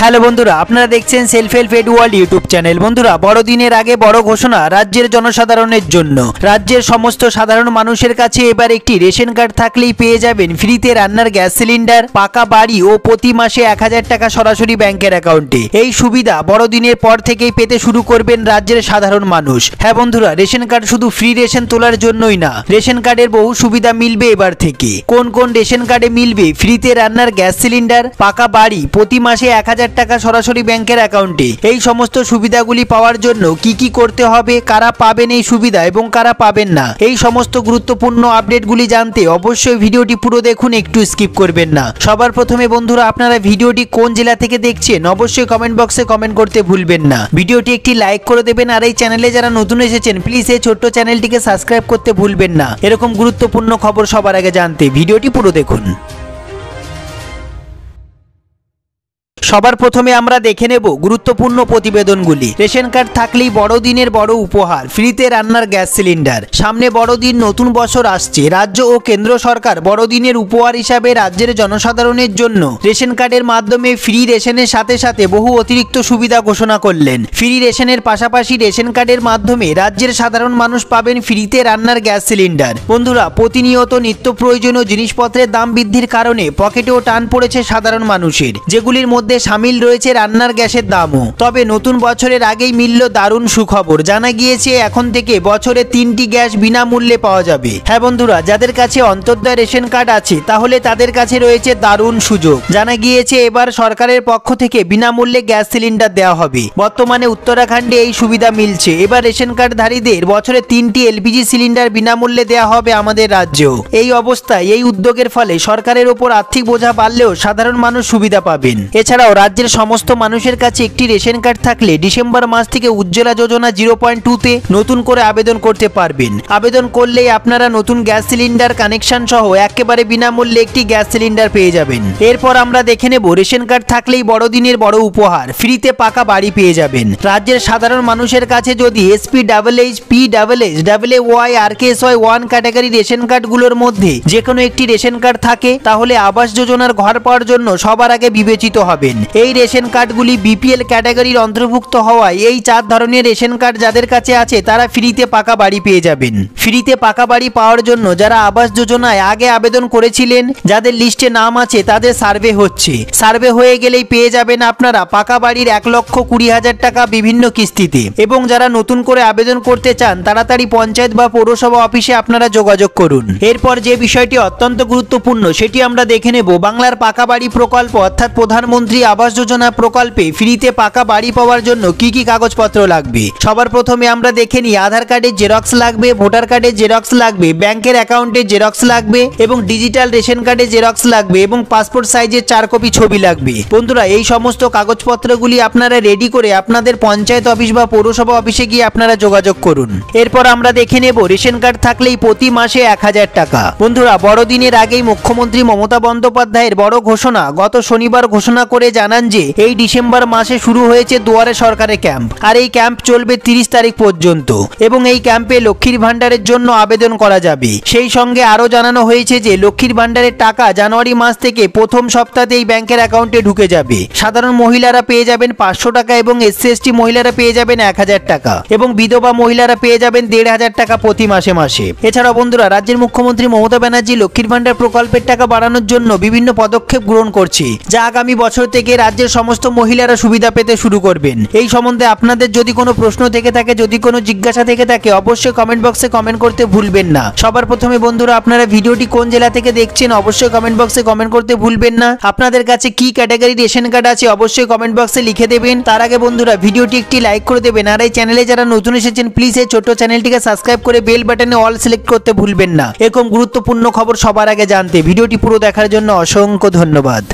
Hello বন্ধুরা, আপনারা দেখছেন self help aid world YouTube channel. বন্ধুরা, বড়দিনের আগে বড় ঘোষণা রাজ্যের জনসাধারণের জন্য। রাজ্যের সমস্ত সাধারণ মানুষের কাছে এবার একটি রেশন কার্ড থাকলেই পেয়ে যাবেন ফ্রিতে রান্নার গ্যাস সিলিন্ডার, পাকা বাড়ি ও প্রতি মাসে 1000 টাকা সরাসরি ব্যাংকের অ্যাকাউন্টে। এই সুবিধা বড়দিনের পর থেকেই পেতে শুরু করবেন রাজ্যের সাধারণ মানুষ। হ্যাঁ বন্ধুরা, রেশন কার্ড শুধু ফ্রি রেশন তোলার জন্যই না, রেশন কার্ডের বহু সুবিধা মিলবে এবার থেকে। কোন কোন রেশন কার্ডে মিলবে ফ্রিতে রান্নার গ্যাস সিলিন্ডার, পাকা বাড়ি, প্রতি মাসে 1000 টাকা সরাসরি ব্যাংকের অ্যাকাউন্টে, এই সমস্ত সুবিধাগুলি পাওয়ার জন্য কি কি করতে হবে, কারা পাবেন এই সুবিধা এবং কারা পাবেন না, এই সমস্ত গুরুত্বপূর্ণ আপডেটগুলি জানতে অবশ্যই ভিডিওটি পুরো দেখুন, একটু স্কিপ করবেন না। সবার প্রথমে বন্ধুরা, আপনারা ভিডিওটি কোন জেলা থেকে দেখছেন অবশ্যই কমেন্ট বক্সে কমেন্ট করতে ভুলবেন না। ভিডিওটি একটি লাইক করে দেবেন, আর এই চ্যানেলে যারা নতুন এসেছেন প্লিজ এই ছোট্ট চ্যানেলটিকে সাবস্ক্রাইব করতে ভুলবেন না। এরকম গুরুত্বপূর্ণ খবর সবার আগে জানতে ভিডিওটি পুরো দেখুন। সবার প্রথমে আমরা দেখে নেব গুরুত্বপূর্ণ প্রতিবেদনগুলি। রেশন কার্ড থাকলেই বড়দিনের বড় উপহার, ফ্রিতে রান্নার গ্যাস সিলিন্ডার। সামনে বড়দিন, নতুন বছর আসছে। রাজ্য ও কেন্দ্র সরকার বড়দিনের উপহার হিসাবে রাজ্যের জনসাধারণের জন্য রেশন কার্ডের মাধ্যমে ফ্রি রেশনের সাথে সাথে বহু অতিরিক্ত সুবিধা ঘোষণা করলেন। ফ্রি রেশনের পাশাপাশি রেশন কার্ডের মাধ্যমে রাজ্যের সাধারণ মানুষ পাবেন ফ্রিতে রান্নার গ্যাস সিলিন্ডার। বন্ধুরা, প্রতিনিয়ত নিত্য প্রয়োজনীয় জিনিসপত্রের দাম বৃদ্ধির কারণে পকেটেও টান পড়েছে সাধারণ মানুষের, যেগুলির মধ্যে শামিল রয়েছে রান্নার গ্যাসের দামও। তবে নতুন বছরের আগেই মিলল দারুণ সুখবর। জানা গিয়েছে এখন থেকে বছরে 3টি গ্যাস বিনামূল্যে পাওয়া যাবে। হ্যাঁ বন্ধুরা, যাদের কাছে অন্তর্দয় রেশন কার্ড আছে তাহলে তাদের কাছে রয়েছে দারুণ সুযোগ। জানা গিয়েছে এবার সরকারের পক্ষ থেকে বিনামূল্যে গ্যাস সিলিন্ডার দেওয়া হবে। বর্তমানে উত্তরাখণ্ডে এই সুবিধা মিলছে। এবার রেশন কার্ডধারীদের বছরে 3টি এলপিজি সিলিন্ডার বিনামূল্যে দেওয়া হবে আমাদের রাজ্যেও। এই অবস্থায় এই উদ্যোগের ফলে সরকারের ওপর আর্থিক বোঝা বাড়লেও সাধারণ মানুষ সুবিধা পাবেন। এছাড়াও রাজ্যের সমস্ত মানুষের কাছে একটি রেশন কার্ড থাকলে ডিসেম্বর মাস থেকে উজ্জ্বলা যোজনা 0.2-তে নতুন করে আবেদন করতে পারবেন। আবেদন করলেই আপনারা নতুন গ্যাস সিলিন্ডার কানেকশন সহ একেবারে বিনামূল্যে একটি গ্যাস সিলিন্ডার পেয়ে যাবেন। এরপর আমরা দেখে নেব রেশন কার্ড থাকলেই বড়দিনের বড় উপহার, ফ্রিতে পাকা বাড়ি পেয়ে যাবেন। রাজ্যের সাধারণ মানুষের কাছে যদি SPHH, PHH, WY, RKSY 1 category ration কার্ডগুলোর মধ্যে যে কোনো একটি রেশন কার্ড থাকে তাহলে আবাস যোজনার ঘর পাওয়ার জন্য সবার আগে বিবেচিত হবেন। এই রেশন কার্ডগুলি BPL ক্যাটাগরির অন্তর্ভুক্ত হওয়ায় এই 4 ধরনের রেশন কার্ড যাদের কাছে আছে তারা ফ্রিতে পাকা বাড়ি পেয়ে যাবেন। ফ্রিতে পাকা বাড়ি পাওয়ার জন্য যারা আবাস যোজনায় আগে আবেদন করেছিলেন, যাদের লিস্টে নাম আছে তাদের সার্ভে হচ্ছে। সার্ভে হয়ে গেলেই পেয়ে যাবেন আপনারা পাকা বাড়ির 1,20,000 টাকা বিভিন্ন কিস্তিতে। এবং যারা নতুন করে আবেদন করতে চান তাড়াতাড়ি পঞ্চায়েত বা পৌরসভা অফিসে আপনারা যোগাযোগ করুন। এরপর যে বিষয়টি অত্যন্ত গুরুত্বপূর্ণ সেটি আমরা দেখে নেব। বাংলার পাকা বাড়ি প্রকল্প অর্থাৎ প্রধানমন্ত্রী আবাস যোজনা প্রকল্পে ফ্রিতে পাকা বাড়ি পাওয়ার জন্য কি কি কাগজপত্র লাগবে। সবার প্রথমে আমরা দেখে নিই, আধার কার্ডের জেরক্স লাগবে, ভোটার কার্ডের জেরক্স লাগবে, ব্যাংকের অ্যাকাউন্টের জেরক্স লাগবে এবং ডিজিটাল রেশন কার্ডের জেরক্স লাগবে এবং পাসপোর্ট সাইজের 4 কপি ছবি লাগবে। বন্ধুরা, এই সমস্ত কাগজপত্রগুলি আপনারা রেডি করে আপনাদের পঞ্চায়েত অফিস বা পৌরসভা অফিসে গিয়ে আপনারা যোগাযোগ করুন। এরপর আমরা দেখে নেব রেশন কার্ড থাকলেই প্রতি মাসে 1000 টাকা। বন্ধুরা, বড়দিনের আগেই মুখ্যমন্ত্রী মমতা বন্দ্যোপাধ্যায়ের বড় ঘোষণা গত শনিবার ঘোষণা করে জানান যে এই ডিসেম্বর মাসে শুরু হয়েছে দুয়ারে সরকারে ক্যাম্প, আর এই ক্যাম্প চলবে 30 তারিখ পর্যন্ত এবং এই ক্যাম্পে লক্ষ্মীর ভান্ডারের জন্য আবেদন করা যাবে। সেই সঙ্গে আরো জানানো হয়েছে যে লক্ষ্মীর ভান্ডারের টাকা জানুয়ারি মাস থেকে প্রথম সপ্তাহেই ব্যাংকের অ্যাকাউন্টে ঢুকে যাবে। সাধারণ মহিলারা পেয়ে যাবেন 500 টাকা এবং SC/ST মহিলারা পেয়ে যাবেন 1000 টাকা এবং বিধবা মহিলারা পেয়ে যাবেন 1500 টাকা প্রতি মাসে মাসে। এছাড়াও বন্ধুরা, রাজ্যের মুখ্যমন্ত্রী মমতা ব্যানার্জি লক্ষ্মীর ভান্ডার প্রকল্পের টাকা বাড়ানোর জন্য বিভিন্ন পদক্ষেপ গ্রহণ করছে, যা আগামী বছর থেকে রাজ্যের সমস্ত মহিলারা সুবিধা পেতে শুরু করবেন। এই সম্বন্ধে আপনাদের যদি কোনো প্রশ্ন থেকে থাকে, যদি কোনো জিজ্ঞাসা থেকে থাকে অবশ্যই কমেন্ট বক্সে কমেন্ট করতে ভুলবেন না। সবার প্রথমে বন্ধুরা, আপনারা ভিডিওটি কোন জেলা থেকে দেখছেন অবশ্যই কমেন্ট বক্সে কমেন্ট করতে ভুলবেন না। আপনাদের কাছে কি ক্যাটাগরি রেশন কার্ড আছে অবশ্যই কমেন্ট বক্সে লিখে দেবেন। তার আগে বন্ধুরা, ভিডিওটি একটি লাইক করে দেবেন, আর এই চ্যানেলে যারা নতুন এসেছেন প্লিজ এই ছোট্ট চ্যানেলটিকে সাবস্ক্রাইব করে বেল বাটনে অল সিলেক্ট করতে ভুলবেন না। এরকম গুরুত্বপূর্ণ খবর সবার আগে জানতে ভিডিওটি পুরো দেখার জন্য অসংখ্য ধন্যবাদ।